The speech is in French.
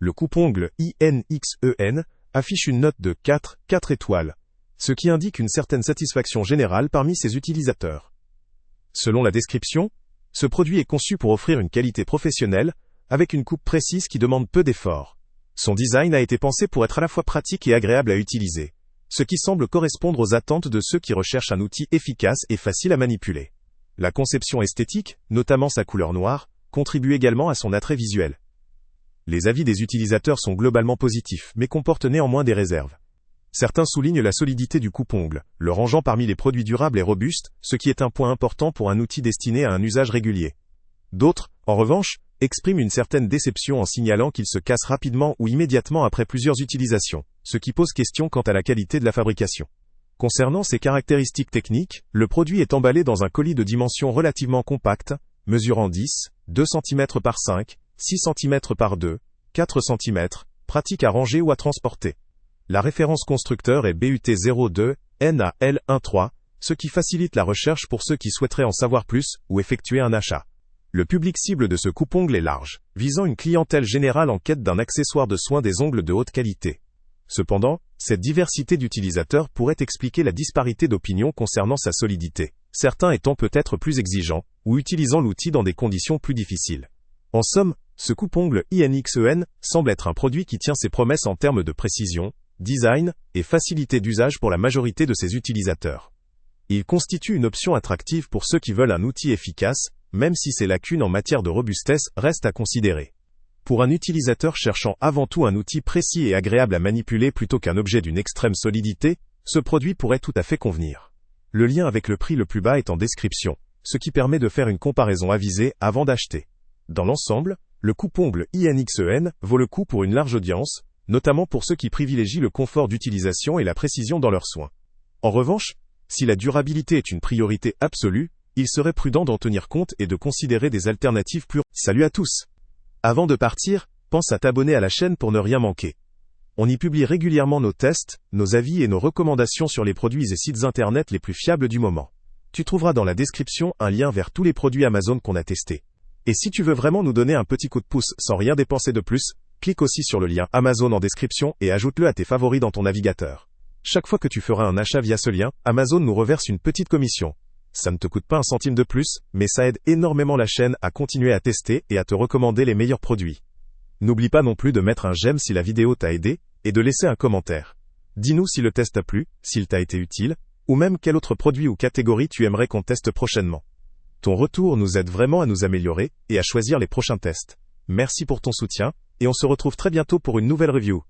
Le coupe-ongle INXEN affiche une note de 4 étoiles, ce qui indique une certaine satisfaction générale parmi ses utilisateurs. Selon la description, ce produit est conçu pour offrir une qualité professionnelle, avec une coupe précise qui demande peu d'efforts. Son design a été pensé pour être à la fois pratique et agréable à utiliser, ce qui semble correspondre aux attentes de ceux qui recherchent un outil efficace et facile à manipuler. La conception esthétique, notamment sa couleur noire, contribue également à son attrait visuel. Les avis des utilisateurs sont globalement positifs, mais comportent néanmoins des réserves. Certains soulignent la solidité du coupe-ongle, le rangeant parmi les produits durables et robustes, ce qui est un point important pour un outil destiné à un usage régulier. D'autres, en revanche, expriment une certaine déception en signalant qu'il se casse rapidement ou immédiatement après plusieurs utilisations, ce qui pose question quant à la qualité de la fabrication. Concernant ses caractéristiques techniques, le produit est emballé dans un colis de dimension relativement compacte, mesurant 2 cm par 5, 6 cm par 2, 4 cm, pratique à ranger ou à transporter. La référence constructeur est BUT02 NAL13, ce qui facilite la recherche pour ceux qui souhaiteraient en savoir plus ou effectuer un achat. Le public cible de ce coupe-ongle est large, visant une clientèle générale en quête d'un accessoire de soins des ongles de haute qualité. Cependant, cette diversité d'utilisateurs pourrait expliquer la disparité d'opinions concernant sa solidité, certains étant peut-être plus exigeants, ou utilisant l'outil dans des conditions plus difficiles. En somme, ce coupe-ongle INXEN semble être un produit qui tient ses promesses en termes de précision, design et facilité d'usage pour la majorité de ses utilisateurs. Il constitue une option attractive pour ceux qui veulent un outil efficace, même si ses lacunes en matière de robustesse restent à considérer. Pour un utilisateur cherchant avant tout un outil précis et agréable à manipuler plutôt qu'un objet d'une extrême solidité, ce produit pourrait tout à fait convenir. Le lien avec le prix le plus bas est en description, ce qui permet de faire une comparaison avisée avant d'acheter. Dans l'ensemble, le coupe-ongle INXEN vaut le coup pour une large audience, notamment pour ceux qui privilégient le confort d'utilisation et la précision dans leurs soins. En revanche, si la durabilité est une priorité absolue, il serait prudent d'en tenir compte et de considérer des alternatives plus... Salut à tous! Avant de partir, pense à t'abonner à la chaîne pour ne rien manquer. On y publie régulièrement nos tests, nos avis et nos recommandations sur les produits et sites internet les plus fiables du moment. Tu trouveras dans la description un lien vers tous les produits Amazon qu'on a testés. Et si tu veux vraiment nous donner un petit coup de pouce sans rien dépenser de plus, clique aussi sur le lien Amazon en description et ajoute-le à tes favoris dans ton navigateur. Chaque fois que tu feras un achat via ce lien, Amazon nous reverse une petite commission. Ça ne te coûte pas un centime de plus, mais ça aide énormément la chaîne à continuer à tester et à te recommander les meilleurs produits. N'oublie pas non plus de mettre un j'aime si la vidéo t'a aidé, et de laisser un commentaire. Dis-nous si le test t'a plu, s'il t'a été utile, ou même quel autre produit ou catégorie tu aimerais qu'on teste prochainement. Ton retour nous aide vraiment à nous améliorer, et à choisir les prochains tests. Merci pour ton soutien, et on se retrouve très bientôt pour une nouvelle review.